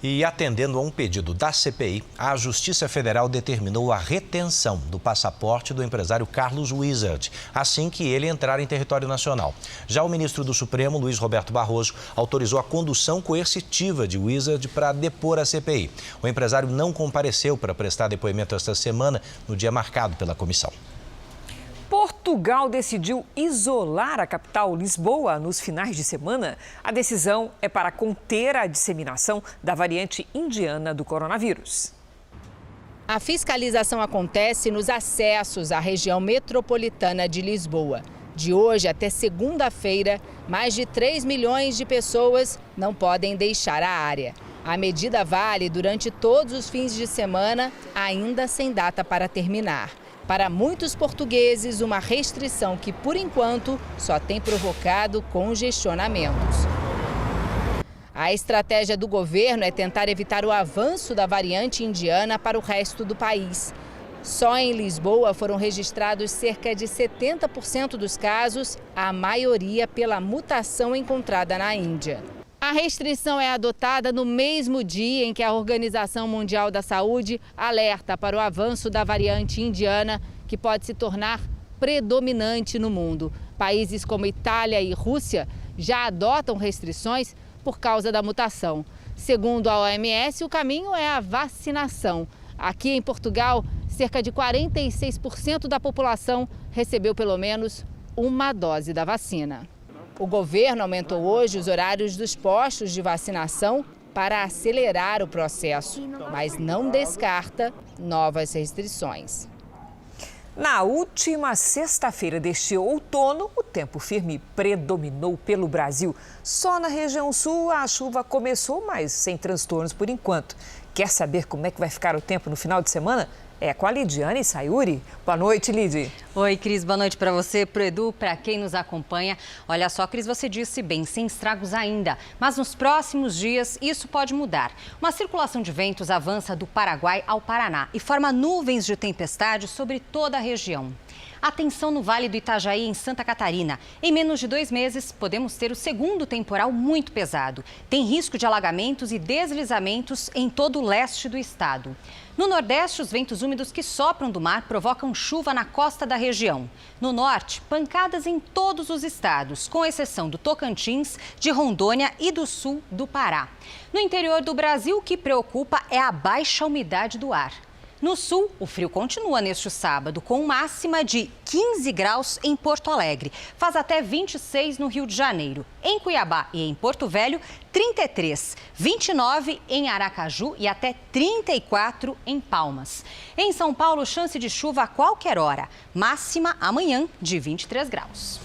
E atendendo a um pedido da CPI, a Justiça Federal determinou a retenção do passaporte do empresário Carlos Wizard, assim que ele entrar em território nacional. Já o ministro do Supremo, Luiz Roberto Barroso, autorizou a condução coercitiva de Wizard para depor a CPI. O empresário não compareceu para prestar depoimento esta semana, no dia marcado pela comissão. Portugal decidiu isolar a capital, Lisboa, nos finais de semana. A decisão é para conter a disseminação da variante indiana do coronavírus. A fiscalização acontece nos acessos à região metropolitana de Lisboa. De hoje até segunda-feira, mais de 3 milhões de pessoas não podem deixar a área. A medida vale durante todos os fins de semana, ainda sem data para terminar. Para muitos portugueses, uma restrição que, por enquanto, só tem provocado congestionamentos. A estratégia do governo é tentar evitar o avanço da variante indiana para o resto do país. Só em Lisboa foram registrados cerca de 70% dos casos, a maioria pela mutação encontrada na Índia. A restrição é adotada no mesmo dia em que a Organização Mundial da Saúde alerta para o avanço da variante indiana, que pode se tornar predominante no mundo. Países como Itália e Rússia já adotam restrições por causa da mutação. Segundo a OMS, o caminho é a vacinação. Aqui em Portugal, cerca de 46% da população recebeu pelo menos uma dose da vacina. O governo aumentou hoje os horários dos postos de vacinação para acelerar o processo, mas não descarta novas restrições. Na última sexta-feira deste outono, o tempo firme predominou pelo Brasil. Só na região sul a chuva começou, mas sem transtornos por enquanto. Quer saber como é que vai ficar o tempo no final de semana? É com a Lidiane Sayuri. Boa noite, Lidi. Oi, Cris. Boa noite para você, pro Edu, para quem nos acompanha. Olha só, Cris, você disse bem, sem estragos ainda. Mas nos próximos dias isso pode mudar. Uma circulação de ventos avança do Paraguai ao Paraná e forma nuvens de tempestade sobre toda a região. Atenção no Vale do Itajaí, em Santa Catarina. Em menos de 2 meses, podemos ter o segundo temporal muito pesado. Tem risco de alagamentos e deslizamentos em todo o leste do estado. No Nordeste, os ventos úmidos que sopram do mar provocam chuva na costa da região. No Norte, pancadas em todos os estados, com exceção do Tocantins, de Rondônia e do sul do Pará. No interior do Brasil, o que preocupa é a baixa umidade do ar. No sul, o frio continua neste sábado, com máxima de 15 graus em Porto Alegre. Faz até 26 no Rio de Janeiro. Em Cuiabá e em Porto Velho, 33, 29 em Aracaju e até 34 em Palmas. Em São Paulo, chance de chuva a qualquer hora. Máxima amanhã de 23 graus.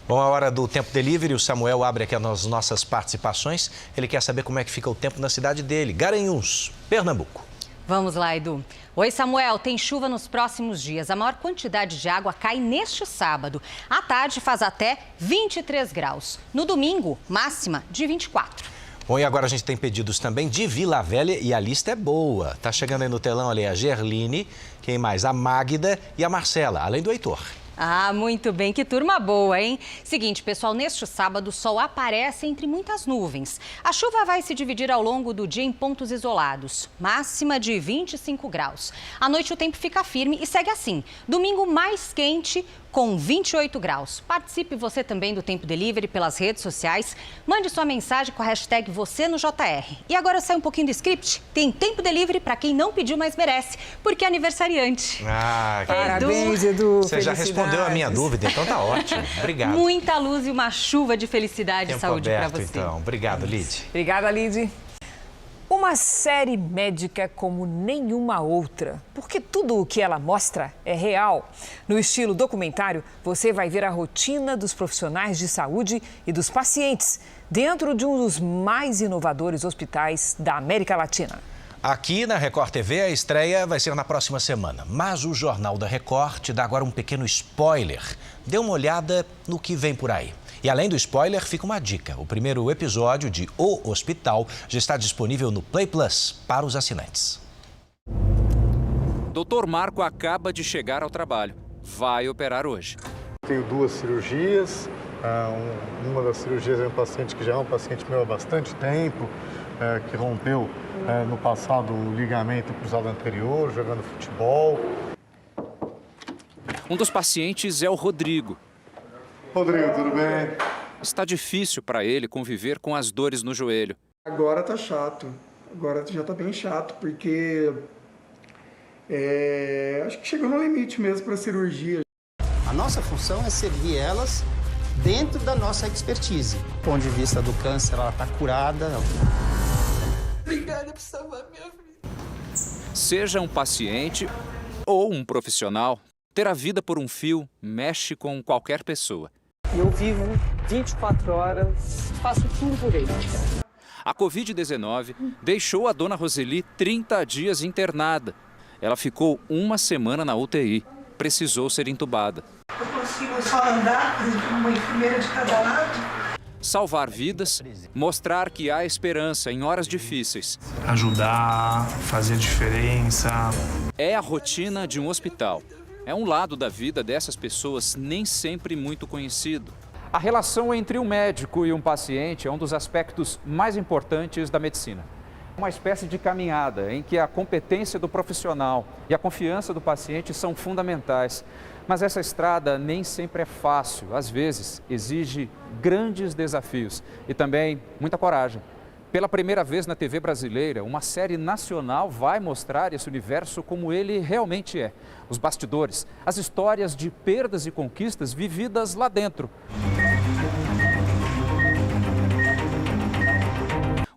Bom, a hora do Tempo Delivery, o Samuel abre aqui as nossas participações. Ele quer saber como é que fica o tempo na cidade dele, Garanhuns, Pernambuco. Vamos lá, Edu. Oi, Samuel. Tem chuva nos próximos dias. A maior quantidade de água cai neste sábado. À tarde faz até 23 graus. No domingo, máxima de 24. Bom, e agora a gente tem pedidos também de Vila Velha e a lista é boa. Tá chegando aí no telão ali a Gerline, quem mais? A Magda e a Marcela, além do Heitor. Ah, muito bem. Que turma boa, hein? Seguinte, pessoal, neste sábado o sol aparece entre muitas nuvens. A chuva vai se dividir ao longo do dia em pontos isolados. Máxima de 25 graus. À noite o tempo fica firme e segue assim. Domingo mais quente, com 28 graus. Participe você também do Tempo Delivery pelas redes sociais. Mande sua mensagem com a hashtag #VocêNoJR. E agora sai um pouquinho do script. Tem Tempo Delivery para quem não pediu, mas merece, porque é aniversariante. Ah, parabéns, Edu. Você já respondeu a minha dúvida, então tá ótimo. Obrigado. Muita luz e uma chuva de felicidade e saúde para você. Então. Obrigado, Lid. Obrigada, Lid. Uma uma série médica como nenhuma outra, porque tudo o que ela mostra é real. No estilo documentário, você vai ver a rotina dos profissionais de saúde e dos pacientes dentro de um dos mais inovadores hospitais da América Latina. Aqui na Record TV, a estreia vai ser na próxima semana. Mas o Jornal da Record te dá agora um pequeno spoiler. Dê uma olhada no que vem por aí. E além do spoiler, fica uma dica. O primeiro episódio de O Hospital já está disponível no Play Plus para os assinantes. Dr. Marco acaba de chegar ao trabalho. Vai operar hoje. Tenho 2 cirurgias. Uma das cirurgias é um paciente que já é um paciente meu há bastante tempo, que rompeu no passado o ligamento cruzado anterior, jogando futebol. Um dos pacientes é o Rodrigo. Rodrigo, tudo bem? Está difícil para ele conviver com as dores no joelho. Agora tá chato. Agora já tá bem chato, porque acho que chegou no limite mesmo para a cirurgia. A nossa função é servir elas dentro da nossa expertise. Do ponto de vista do câncer, ela está curada. Obrigada por salvar minha vida. Seja um paciente ou um profissional, ter a vida por um fio mexe com qualquer pessoa. Eu vivo 24 horas, faço tudo por ele. A Covid-19 deixou a dona Roseli 30 dias internada. Ela ficou 1 semana na UTI. Precisou ser entubada. Eu consigo só andar, uma enfermeira de cada lado. Salvar vidas, mostrar que há esperança em horas difíceis. Ajudar, fazer diferença. É a rotina de um hospital. É um lado da vida dessas pessoas nem sempre muito conhecido. A relação entre um médico e um paciente é um dos aspectos mais importantes da medicina. Uma espécie de caminhada em que a competência do profissional e a confiança do paciente são fundamentais. Mas essa estrada nem sempre é fácil, às vezes exige grandes desafios e também muita coragem. Pela primeira vez na TV brasileira, uma série nacional vai mostrar esse universo como ele realmente é. Os bastidores, as histórias de perdas e conquistas vividas lá dentro.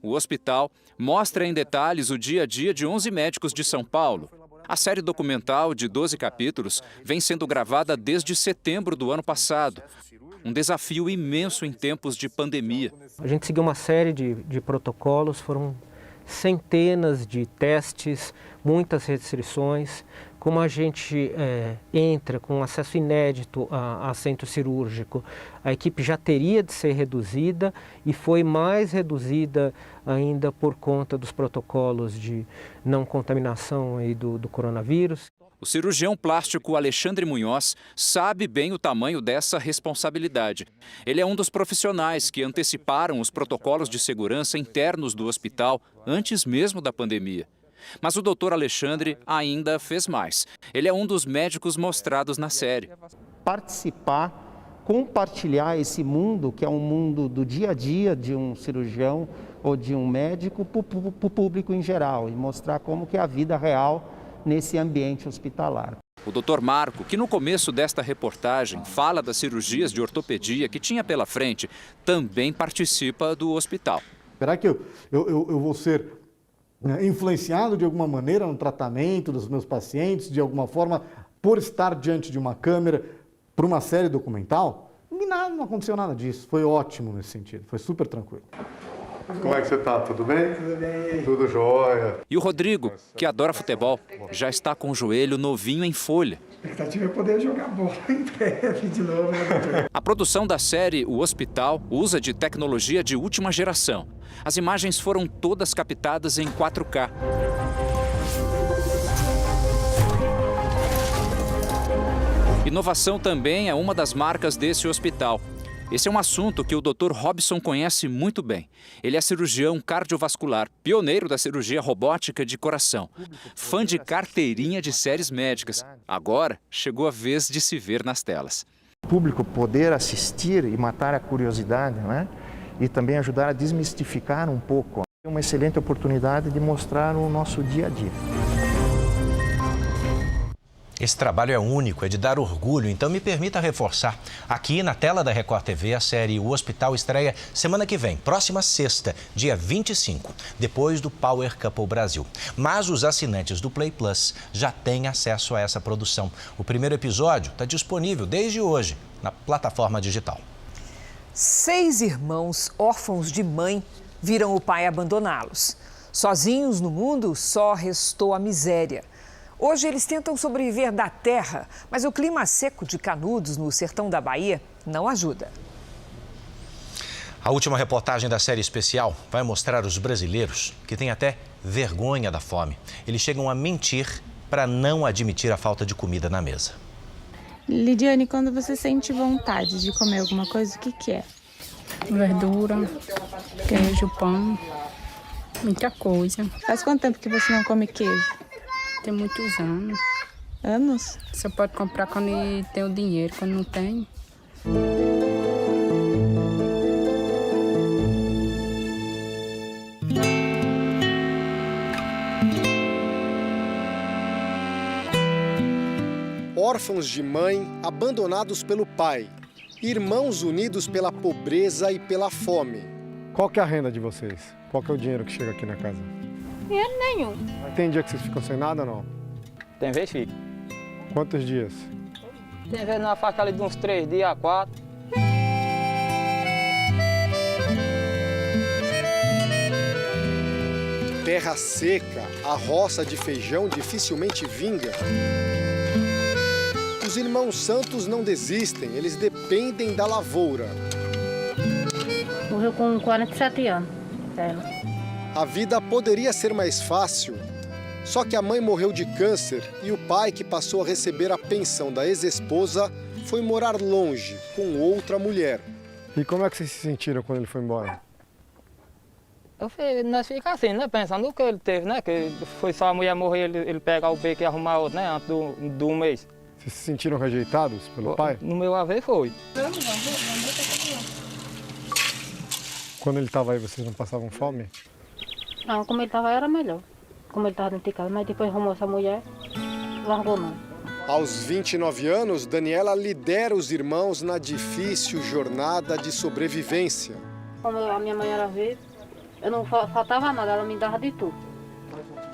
O hospital mostra em detalhes o dia a dia de 11 médicos de São Paulo. A série documental de 12 capítulos vem sendo gravada desde setembro do ano passado. Um desafio imenso em tempos de pandemia. A gente seguiu uma série de protocolos, foram centenas de testes, muitas restrições. Como a gente entra com acesso inédito a centro cirúrgico, a equipe já teria de ser reduzida e foi mais reduzida ainda por conta dos protocolos de não contaminação aí do coronavírus. O cirurgião plástico Alexandre Munhoz sabe bem o tamanho dessa responsabilidade. Ele é um dos profissionais que anteciparam os protocolos de segurança internos do hospital antes mesmo da pandemia. Mas o doutor Alexandre ainda fez mais. Ele é um dos médicos mostrados na série. Participar, compartilhar esse mundo, que é um mundo do dia a dia de um cirurgião ou de um médico, para o público em geral, e mostrar como que é a vida real nesse ambiente hospitalar. O Dr. Marco, que no começo desta reportagem fala das cirurgias de ortopedia que tinha pela frente, também participa do hospital. Será que eu vou ser influenciado de alguma maneira no tratamento dos meus pacientes, de alguma forma, por estar diante de uma câmera, por uma série documental? Não aconteceu nada disso, foi ótimo nesse sentido, foi super tranquilo. Como é que você está? Tudo bem? Tudo bem. Tudo jóia. E o Rodrigo, que adora futebol, já está com o joelho novinho em folha. A expectativa é poder jogar bola em breve de novo, né, doutor? A produção da série O Hospital usa de tecnologia de última geração. As imagens foram todas captadas em 4K. Inovação também é uma das marcas desse hospital. Esse é um assunto que o Dr. Robson conhece muito bem. Ele é cirurgião cardiovascular, pioneiro da cirurgia robótica de coração, fã de carteirinha de séries médicas. Agora chegou a vez de se ver nas telas. O público poder assistir e matar a curiosidade, né? E também ajudar a desmistificar um pouco. É uma excelente oportunidade de mostrar o nosso dia a dia. Esse trabalho é único, é de dar orgulho, então me permita reforçar. Aqui na tela da Record TV, a série O Hospital estreia semana que vem, próxima sexta, dia 25, depois do Power Couple Brasil. Mas os assinantes do Play Plus já têm acesso a essa produção. O primeiro episódio está disponível desde hoje na plataforma digital. 6 irmãos órfãos de mãe viram o pai abandoná-los. Sozinhos no mundo, só restou a miséria. Hoje eles tentam sobreviver da terra, mas o clima seco de Canudos, no sertão da Bahia, não ajuda. A última reportagem da série especial vai mostrar os brasileiros que têm até vergonha da fome. Eles chegam a mentir para não admitir a falta de comida na mesa. Lidiane, quando você sente vontade de comer alguma coisa, o que é? Verdura, queijo, pão, muita coisa. Faz quanto tempo que você não come queijo? Tem muitos anos. Anos? Você pode comprar quando tem o dinheiro, quando não tem. Órfãos de mãe, abandonados pelo pai. Irmãos unidos pela pobreza e pela fome. Qual que é a renda de vocês? Qual que é o dinheiro que chega aqui na casa? Dinheiro nenhum. Tem dia que vocês ficam sem nada ou não? Tem vez, fica. Quantos dias? Tem vez na faixa ali de uns 3 dias, 4. Terra seca, a roça de feijão dificilmente vinga. Os irmãos Santos não desistem, eles dependem da lavoura. Morreu com 47 anos, ela. A vida poderia ser mais fácil, só que a mãe morreu de câncer e o pai, que passou a receber a pensão da ex-esposa, foi morar longe, com outra mulher. E como é que vocês se sentiram quando ele foi embora? Nós ficamos assim, né? Pensando o que ele teve, né? Que foi só a mulher morrer, ele pegar o beco e arrumar outro, né? Antes do mês. Vocês se sentiram rejeitados pelo pai? No meu haver foi. Quando ele estava aí, vocês não passavam fome? Não, como ele estava era melhor. Como ele estava dentro de casa, mas depois arrumou essa mulher, largou não. Aos 29 anos, Daniela lidera os irmãos na difícil jornada de sobrevivência. Como a minha mãe era viva, eu não faltava nada, ela me dava de tudo.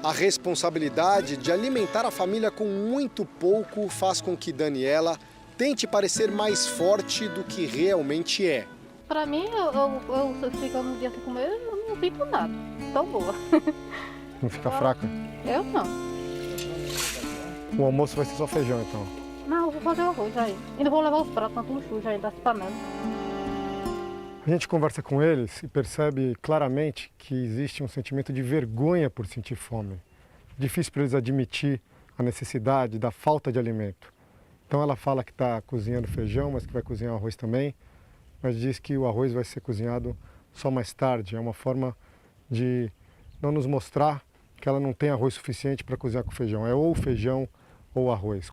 A responsabilidade de alimentar a família com muito pouco faz com que Daniela tente parecer mais forte do que realmente é. Para mim, eu fico no dia sem comer, eu não fico nada. Tô boa. Não fica fraca? Eu não. O almoço vai ser só feijão, então? Não, eu vou fazer o arroz aí. Ainda vou levar os pratos, tanto sujos aí das panelas. A gente conversa com eles e percebe claramente que existe um sentimento de vergonha por sentir fome. Difícil para eles admitir a necessidade da falta de alimento. Então ela fala que está cozinhando feijão, mas que vai cozinhar arroz também, mas diz que o arroz vai ser cozinhado só mais tarde. É uma forma de não nos mostrar que ela não tem arroz suficiente para cozinhar com feijão. É ou feijão ou arroz.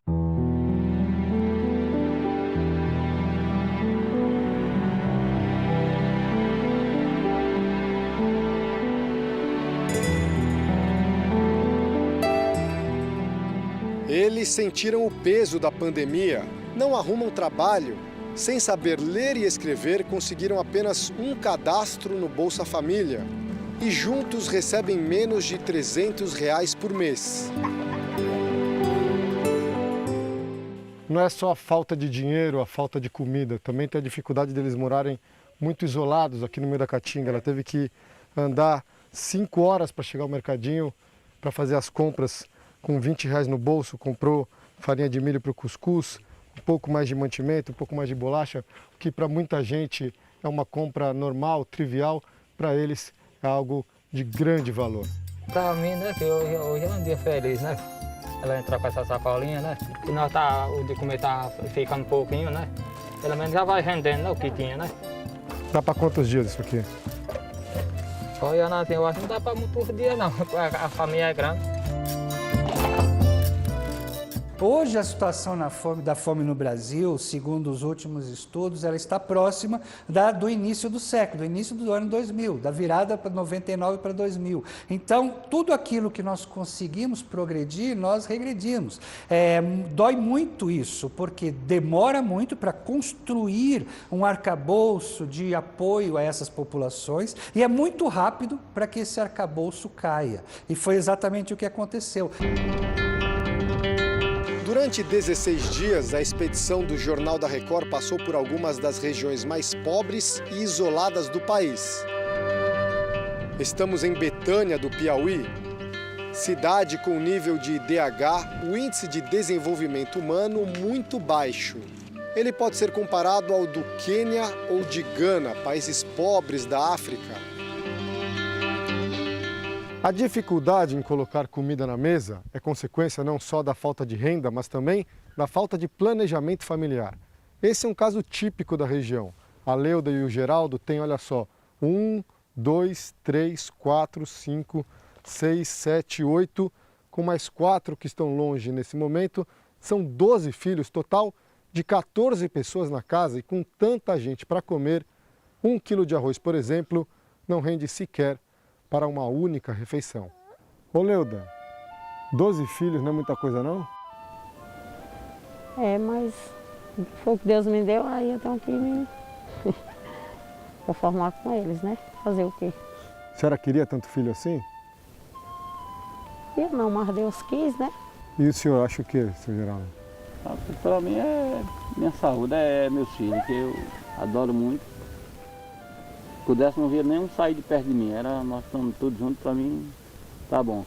Eles sentiram o peso da pandemia, não arrumam trabalho. Sem saber ler e escrever, conseguiram apenas um cadastro no Bolsa Família. E juntos recebem menos de R$300 por mês. Não é só a falta de dinheiro, a falta de comida. Também tem a dificuldade deles morarem muito isolados aqui no meio da Caatinga. Ela teve que andar 5 horas para chegar ao mercadinho, para fazer as compras com R$20 no bolso. Comprou farinha de milho para o cuscuz, um pouco mais de mantimento, um pouco mais de bolacha, que para muita gente é uma compra normal, trivial. Para eles é algo de grande valor. Para mim, né, que hoje é um dia feliz, né? Ela entrar com essa sacolinha, né? E nós o de comer tá ficando um pouquinho, né? Pelo menos já vai rendendo, né, o que tinha, né? Dá para quantos dias isso aqui? Olha, eu acho que não dá para muitos dias, não. A família é grande. Hoje a situação da fome no Brasil, segundo os últimos estudos, ela está próxima do início do século, do início do ano 2000, da virada para 99 para 2000. Então, tudo aquilo que nós conseguimos progredir, nós regredimos. Dói muito isso, porque demora muito para construir um arcabouço de apoio a essas populações e é muito rápido para que esse arcabouço caia. E foi exatamente o que aconteceu. Durante 16 dias, a expedição do Jornal da Record passou por algumas das regiões mais pobres e isoladas do país. Estamos em Betânia, do Piauí, cidade com nível de IDH, o Índice de Desenvolvimento Humano, muito baixo. Ele pode ser comparado ao do Quênia ou de Gana, países pobres da África. A dificuldade em colocar comida na mesa é consequência não só da falta de renda, mas também da falta de planejamento familiar. Esse é um caso típico da região. A Leuda e o Geraldo têm, olha só, 1, 2, 3, 4, 5, 6, 7, 8, com mais 4 que estão longe nesse momento. São 12 filhos, total de 14 pessoas na casa, e com tanta gente para comer, 1 quilo de arroz, por exemplo, não rende sequer para uma única refeição. Ô Leuda, 12 filhos não é muita coisa não? Mas foi o que Deus me deu, aí eu tenho que me conformar com eles, né? Fazer o quê? A senhora queria tanto filho assim? Eu não, mas Deus quis, né? E o senhor acha o quê, seu Geraldo? Para mim é minha saúde, é meus filhos, que eu adoro muito. Se pudesse, não via nenhum sair de perto de mim. Nós estamos todos juntos, para mim, tá bom.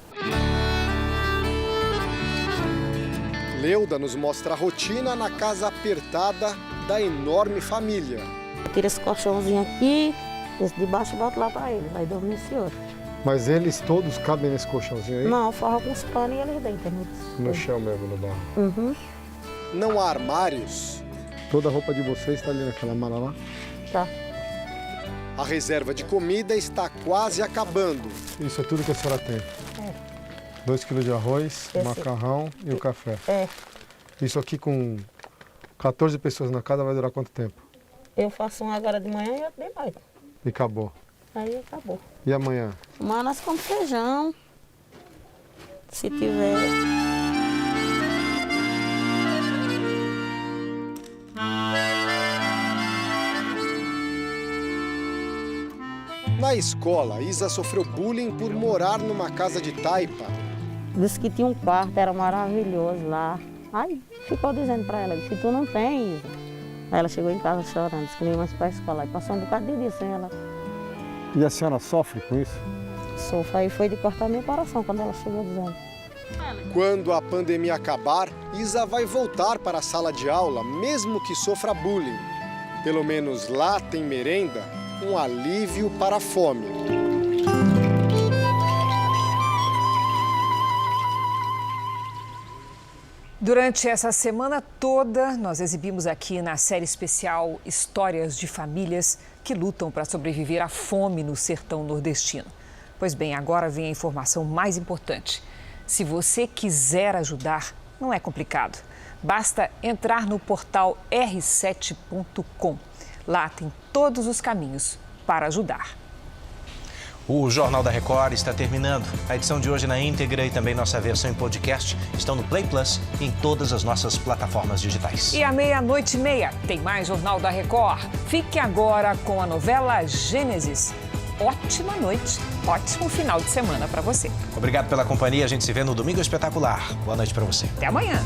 Leuda nos mostra a rotina na casa apertada da enorme família. Eu tiro esse colchãozinho aqui, esse de baixo e boto lá para ele, vai dormir esse outro. Mas eles todos cabem nesse colchãozinho aí? Não, forra com os panos e eles deitam. No chão mesmo, no barro? Uhum. Não há armários? Toda a roupa de vocês está ali naquela mala lá? Tá. A reserva de comida está quase acabando. Isso é tudo que a senhora tem? 2 quilos de arroz, macarrão e o café. Isso aqui com 14 pessoas na casa vai durar quanto tempo? Eu faço um agora de manhã e outro de noite. E acabou? Aí acabou. E amanhã? Amanhã nós comemos feijão, se tiver. Na escola, Isa sofreu bullying por morar numa casa de taipa. Disse que tinha um quarto, era maravilhoso lá. Aí ficou dizendo para ela, se tu não tem, Isa. Aí ela chegou em casa chorando, disse que nem mais para a escola. Aí passou um bocado de dia sem ela. E a senhora sofre com isso? Sofro, aí foi de cortar meu coração quando ela chegou dizendo. Quando a pandemia acabar, Isa vai voltar para a sala de aula, mesmo que sofra bullying. Pelo menos lá tem merenda, um alívio para a fome. Durante essa semana toda, nós exibimos aqui na série especial histórias de famílias que lutam para sobreviver à fome no sertão nordestino. Pois bem, agora vem a informação mais importante. Se você quiser ajudar, não é complicado. Basta entrar no portal r7.com. Lá tem todos os caminhos para ajudar. O Jornal da Record está terminando. A edição de hoje na íntegra e também nossa versão em podcast estão no Play Plus e em todas as nossas plataformas digitais. E à 00:30 tem mais Jornal da Record. Fique agora com a novela Gênesis. Ótima noite, ótimo final de semana para você. Obrigado pela companhia. A gente se vê no Domingo Espetacular. Boa noite para você. Até amanhã.